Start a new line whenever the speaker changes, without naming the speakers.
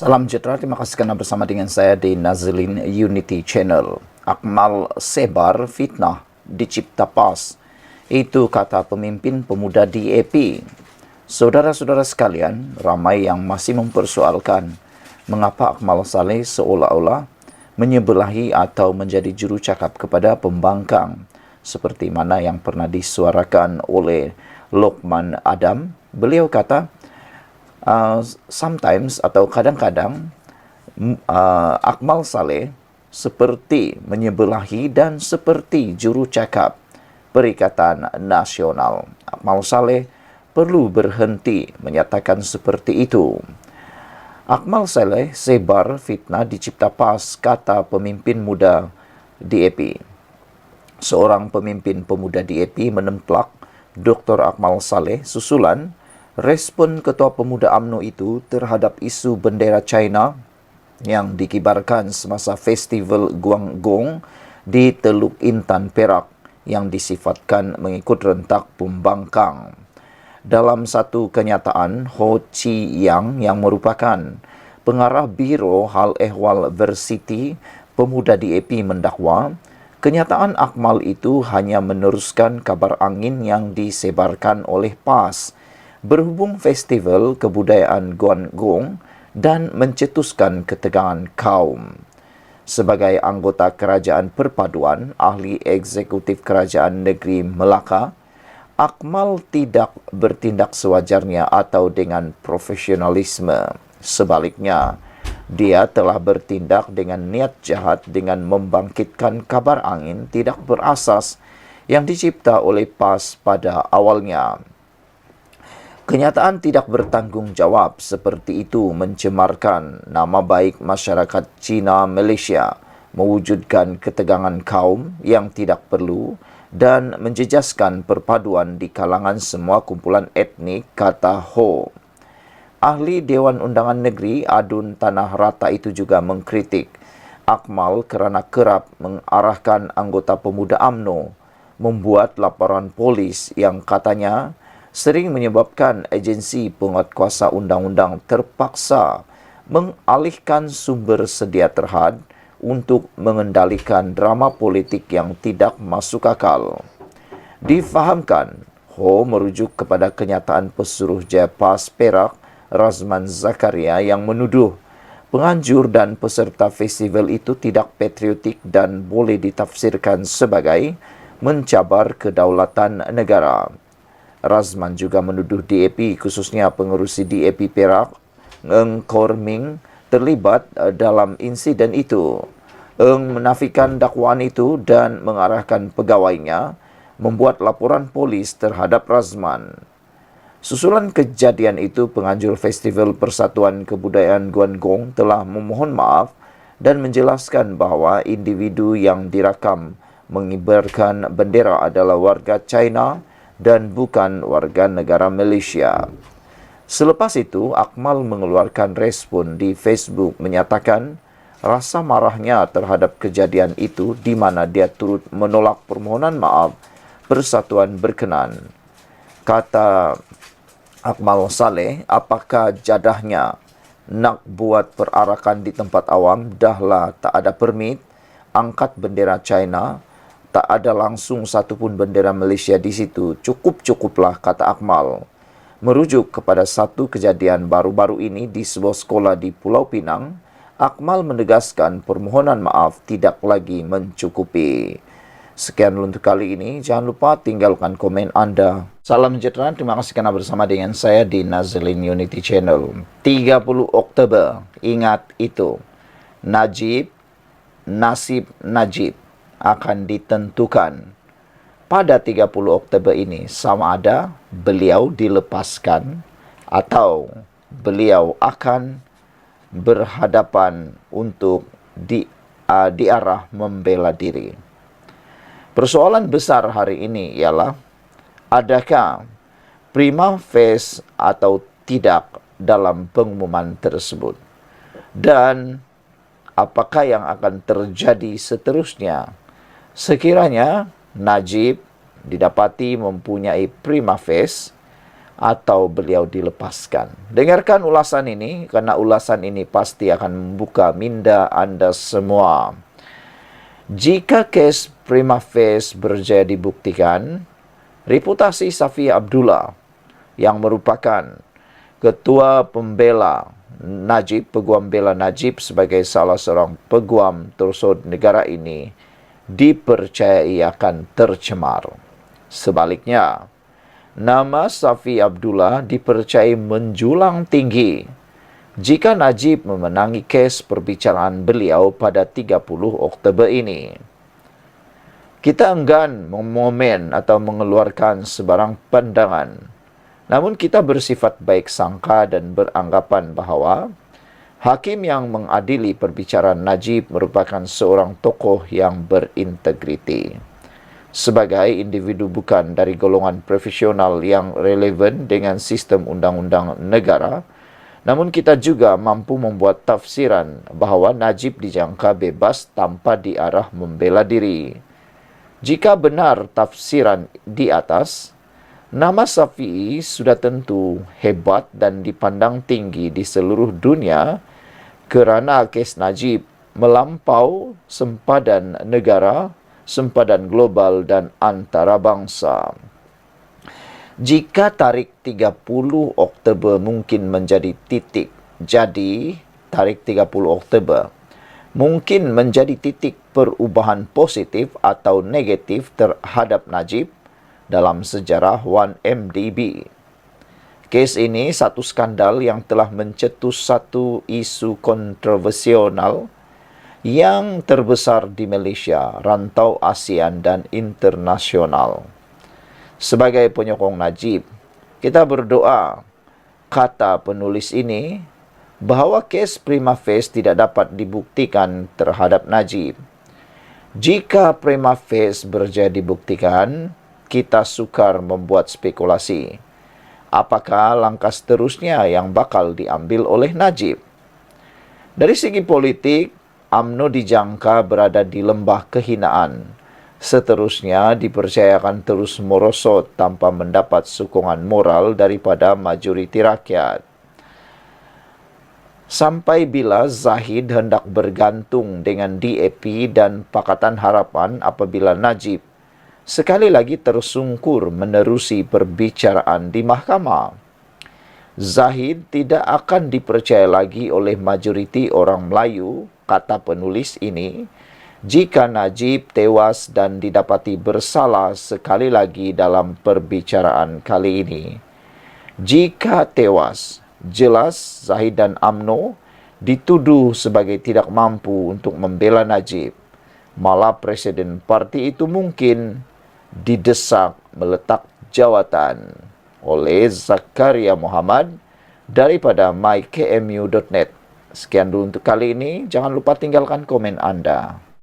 Salam sejahtera, terima kasih kerana bersama dengan saya di Nazlin Unity Channel. Akmal sebar fitnah dicipta PAS. Itu kata pemimpin pemuda DAP. Saudara-saudara sekalian, ramai yang masih mempersoalkan mengapa Akmal Saleh seolah-olah menyebelahi atau menjadi jurucakap kepada pembangkang seperti mana yang pernah disuarakan oleh Lokman Adam. Beliau kata, sometimes atau kadang-kadang Akmal Saleh seperti menyebelahi dan seperti jurucakap Perikatan Nasional. Akmal Saleh perlu berhenti menyatakan seperti itu. Akmal Saleh sebar fitnah dicipta PAS, kata pemimpin muda DAP. Seorang pemimpin pemuda DAP menemplak Dr. Akmal Saleh susulan respon Ketua Pemuda UMNO itu terhadap isu bendera China yang dikibarkan semasa festival Guangdong di Teluk Intan, Perak yang disifatkan mengikut rentak pembangkang. Dalam satu kenyataan, Ho Chi Yang yang merupakan pengarah Biro Hal Ehwal Varsity Pemuda DAP mendakwa, kenyataan Akmal itu hanya meneruskan kabar angin yang disebarkan oleh PAS berhubung festival kebudayaan Guangdong dan mencetuskan ketegangan kaum. Sebagai anggota Kerajaan Perpaduan, ahli eksekutif Kerajaan Negeri Melaka, Akmal tidak bertindak sewajarnya atau dengan profesionalisme. Sebaliknya, dia telah bertindak dengan niat jahat dengan membangkitkan kabar angin tidak berasas yang dicipta oleh PAS pada awalnya. Kenyataan tidak bertanggungjawab seperti itu mencemarkan nama baik masyarakat Cina Malaysia, mewujudkan ketegangan kaum yang tidak perlu dan menjejaskan perpaduan di kalangan semua kumpulan etnik, kata Ho. Ahli Dewan Undangan Negeri Adun Tanah Rata itu juga mengkritik Akmal kerana kerap mengarahkan anggota pemuda UMNO membuat laporan polis yang katanya sering menyebabkan agensi penguatkuasa undang-undang terpaksa mengalihkan sumber sedia terhad untuk mengendalikan drama politik yang tidak masuk akal. Difahamkan, Ho merujuk kepada kenyataan pesuruh Jaya PAS Perak, Razman Zakaria, yang menuduh penganjur dan peserta festival itu tidak patriotik dan boleh ditafsirkan sebagai mencabar kedaulatan negara. Razman juga menuduh DAP, khususnya pengerusi DAP Perak, Ng Korming, terlibat dalam insiden itu. Ng menafikan dakwaan itu dan mengarahkan pegawainya membuat laporan polis terhadap Razman. Susulan kejadian itu, penganjur Festival Persatuan Kebudayaan Guangdong telah memohon maaf dan menjelaskan bahawa individu yang dirakam mengibarkan bendera adalah warga China dan bukan warga negara Malaysia. Selepas itu, Akmal mengeluarkan respon di Facebook menyatakan rasa marahnya terhadap kejadian itu di mana dia turut menolak permohonan maaf persatuan berkenan. Kata Akmal Saleh, apakah jadahnya nak buat perarakan di tempat awam, dahlah tak ada permit, angkat bendera China, tak ada langsung satu pun bendera Malaysia di situ. Cukup-cukuplah, kata Akmal. Merujuk kepada satu kejadian baru-baru ini di sebuah sekolah di Pulau Pinang, Akmal menegaskan permohonan maaf tidak lagi mencukupi. Sekian untuk kali ini. Jangan lupa tinggalkan komen anda. Salam sejahtera. Terima kasih kerana bersama dengan saya di Nazlin Unity Channel. 30 Oktober. Ingat itu. Nasib Najib akan ditentukan pada 30 Oktober ini, sama ada beliau dilepaskan atau beliau akan berhadapan untuk diarah membela diri. Persoalan besar hari ini ialah, adakah prima facie atau tidak dalam pengumuman tersebut, dan apakah yang akan terjadi seterusnya sekiranya Najib didapati mempunyai prima facie atau beliau dilepaskan. Dengarkan ulasan ini, karena ulasan ini pasti akan membuka minda Anda semua. Jika kes prima facie berjaya dibuktikan, reputasi Safi Abdullah yang merupakan Ketua Pembela Najib, Peguam Bela Najib sebagai salah seorang peguam tersebut negara ini dipercayai akan tercemar. Sebaliknya, nama Safi Abdullah dipercayai menjulang tinggi jika Najib memenangi kes perbicaraan beliau pada 30 Oktober ini. Kita enggan mengomen atau mengeluarkan sebarang pandangan. Namun kita bersifat baik sangka dan beranggapan bahawa hakim yang mengadili perbicaraan Najib merupakan seorang tokoh yang berintegriti. Sebagai individu bukan dari golongan profesional yang relevan dengan sistem undang-undang negara, namun kita juga mampu membuat tafsiran bahawa Najib dijangka bebas tanpa diarah membela diri. Jika benar tafsiran di atas, nama Safi sudah tentu hebat dan dipandang tinggi di seluruh dunia kerana kes Najib melampau sempadan negara, sempadan global dan antarabangsa. Jika tarikh 30 Oktober mungkin menjadi titik, jadi tarikh 30 Oktober mungkin menjadi titik perubahan positif atau negatif terhadap Najib dalam sejarah 1MDB. Kes ini satu skandal yang telah mencetus satu isu kontroversial yang terbesar di Malaysia, rantau ASEAN dan internasional. Sebagai penyokong Najib, kita berdoa kata penulis ini bahawa kes prima facie tidak dapat dibuktikan terhadap Najib. Jika prima facie berjaya dibuktikan, kita sukar membuat spekulasi. Apakah langkah seterusnya yang bakal diambil oleh Najib? Dari segi politik, UMNO dijangka berada di lembah kehinaan. Seterusnya dipercayakan terus merosot tanpa mendapat sokongan moral daripada majoriti rakyat. Sampai bila Zahid hendak bergantung dengan DAP dan Pakatan Harapan apabila Najib sekali lagi tersungkur menerusi perbicaraan di mahkamah. Zahid tidak akan dipercaya lagi oleh majoriti orang Melayu, kata penulis ini, jika Najib tewas dan didapati bersalah sekali lagi dalam perbicaraan kali ini. Jika tewas, jelas Zahid dan UMNO dituduh sebagai tidak mampu untuk membela Najib. Malah Presiden parti itu mungkin didesak meletak jawatan oleh Zakaria Muhammad daripada mykmu.net. Sekian dulu untuk kali ini. Jangan lupa tinggalkan komen Anda.